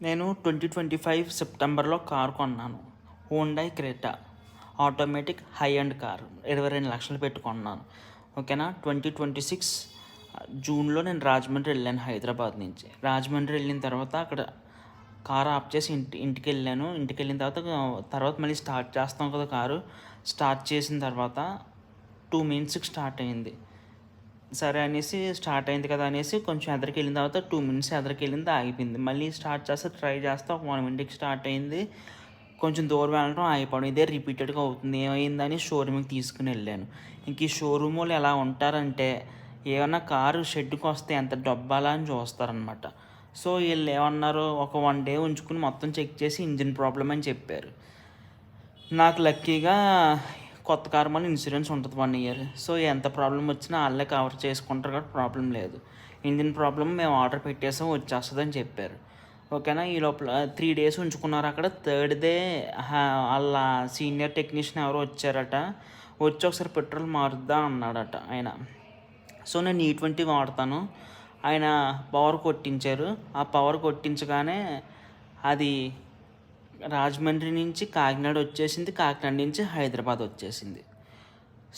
నేను 2025 సెప్టెంబర్లో కారు కొన్నాను. హూండాయ్ Creta automatic high end car 22 లక్షలు పెట్టి కొన్నాను. ఓకేనా. 2026 జూన్లో నేను రాజమండ్రి వెళ్ళాను హైదరాబాద్ నుంచి. రాజమండ్రి వెళ్ళిన తర్వాత అక్కడ కారు ఆఫ్ చేసి ఇంటికి వెళ్ళాను. ఇంటికి వెళ్ళిన తర్వాత మళ్ళీ స్టార్ట్ చేస్తాం కదా కారు. స్టార్ట్ చేసిన తర్వాత 2 మినిట్స్కి స్టార్ట్ అయింది. సరే అనేసి స్టార్ట్ అయింది కదా అనేసి కొంచెం ఎదరికి వెళ్ళిన తర్వాత 2 మినిట్స్ ఎదరికి వెళ్ళింది, ఆగిపోయింది. మళ్ళీ స్టార్ట్ చేస్తే ట్రై చేస్తే ఒక 1 మినిట్కి స్టార్ట్ అయింది. కొంచెం దూరం వెళ్ళడం ఆగిపోవడం, ఇదే రిపీటెడ్గా అవుతుంది. ఏమైందని షోరూమ్కి తీసుకుని వెళ్ళాను. ఇంక ఈ షోరూమ్ వాళ్ళు ఎలా ఉంటారంటే, ఏమన్నా కారు షెడ్కి వస్తే ఎంత డబ్బాలా అని చూస్తారనమాట. సో వీళ్ళు ఏమన్నారు, ఒక 1 డే ఉంచుకుని మొత్తం చెక్ చేసి ఇంజిన్ ప్రాబ్లం అని చెప్పారు. నాకు లక్కీగా కొత్త కారు మళ్ళీ ఇన్సూరెన్స్ ఉంటుంది 1 ఇయర్. సో ఎంత ప్రాబ్లం వచ్చినా వాళ్ళే కవర్ చేసుకుంటారు కాబట్టి ప్రాబ్లం లేదు. ఇంజిన్ ప్రాబ్లం మేము ఆర్డర్ పెట్టేసాం, వచ్చేస్తుందని చెప్పారు. ఓకేనా. ఈ లోపల 3 డేస్ ఉంచుకున్నారు అక్కడ. థర్డ్ డే వాళ్ళ సీనియర్ టెక్నీషియన్ ఎవరో వచ్చారట. వచ్చి ఒకసారి పెట్రోల్ మారుద్దా అన్నాడట ఆయన. సో నేను E20 వాడతాను. ఆయన పవర్ కొట్టించారు. ఆ పవర్ కొట్టించగానే అది రాజమండ్రి నుంచి కాకినాడ వచ్చేసింది, కాకినాడ నుంచి హైదరాబాద్ వచ్చేసింది.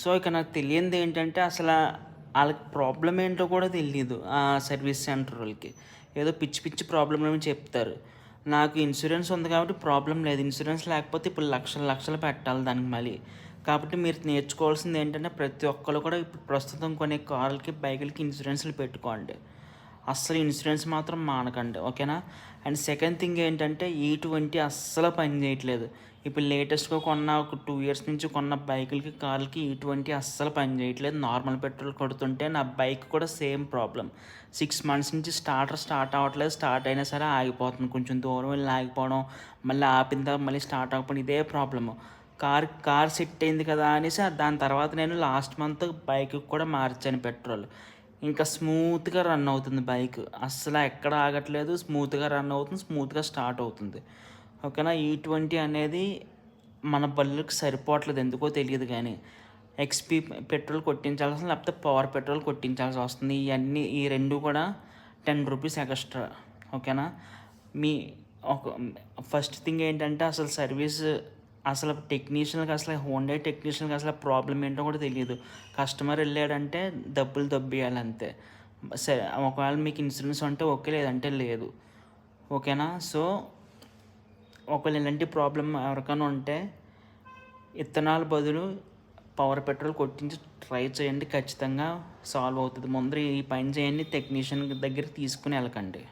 సో ఇక నాకు తెలియంది ఏంటంటే, అసలు వాళ్ళకి ప్రాబ్లం ఏంటో కూడా తెలియదు. ఆ సర్వీస్ సెంటర్ వాళ్ళకి ఏదో పిచ్చి పిచ్చి ప్రాబ్లం ఏమో చెప్తారు. నాకు ఇన్సూరెన్స్ ఉంది కాబట్టి ప్రాబ్లం లేదు. ఇన్సూరెన్స్ లేకపోతే ఇప్పుడు లక్షలు లక్షలు పెట్టాలి దానికి మళ్ళీ. కాబట్టి మీరు నేర్చుకోవాల్సింది ఏంటంటే, ప్రతి ఒక్కరు కూడా ఇప్పుడు ప్రస్తుతం కొనే కార్లకి, బైకులకి ఇన్సూరెన్స్లు పెట్టుకోండి. అస్సలు ఇన్సూరెన్స్ మాత్రం మానకండి. ఓకేనా. అండ్ సెకండ్ థింగ్ ఏంటంటే, E20 అస్సలు పని చేయట్లేదు. ఇప్పుడు లేటెస్ట్గా కొన్న ఒక 2 ఇయర్స్ నుంచి కొన్న బైకులకి, కార్లకి E20 అస్సలు పని చేయట్లేదు. నార్మల్ పెట్రోల్ కొడుతుంటే నా బైక్ కూడా సేమ్ ప్రాబ్లం. 6 మంత్స్ నుంచి స్టార్ట్ అవ్వట్లేదు. స్టార్ట్ అయినా సరే ఆగిపోతుంది. కొంచెం దూరం వెళ్ళి ఆగిపోవడం, మళ్ళీ ఆపిన తర్వాత మళ్ళీ స్టార్ట్ అవ్వకపోవడం, ఇదే ప్రాబ్లము. కార్ సెట్ అయింది కదా అనేసి దాని తర్వాత నేను లాస్ట్ మంత్ బైక్కి కూడా మార్చాను పెట్రోల్. ఇంకా స్మూత్గా రన్ అవుతుంది బైక్. అస్సలు ఎక్కడ ఆగట్లేదు. స్మూత్గా రన్ అవుతుంది, స్మూత్గా స్టార్ట్ అవుతుంది. ఓకేనా. E20 అనేది మన బళ్ళకి సరిపోవట్లేదు, ఎందుకో తెలియదు కానీ. XP పెట్రోల్ కొట్టించాల్సి వస్తుంది, లేకపోతే పవర్ పెట్రోల్ కొట్టించాల్సి వస్తుంది. ఈ రెండు కూడా 10 రూపీస్ ఎక్స్ట్రా. ఓకేనా. మీ ఒక ఫస్ట్ థింగ్ ఏంటంటే, అసలు టెక్నీషియన్కి, అసలు హోండా టెక్నీషియన్కి అసలు ప్రాబ్లం ఏంటో కూడా తెలియదు. కస్టమర్ వెళ్ళాడంటే డబ్బులు దొబ్బేయాలి అంతే. సరే, ఒకవేళ మీకు ఇన్సూరెన్స్ ఉంటే ఓకే, లేదంటే లేదు. ఓకేనా. సో ఒకవేళ ఇలాంటి ప్రాబ్లం ఎవరికైనా ఉంటే ఇత్తనాల బదులు పవర్ పెట్రోల్ కొట్టించి ట్రై చేయండి, ఖచ్చితంగా సాల్వ్ అవుతుంది. ముందర ఈ పని చేయండి, టెక్నీషియన్ దగ్గర తీసుకుని వెళ్ళకండి.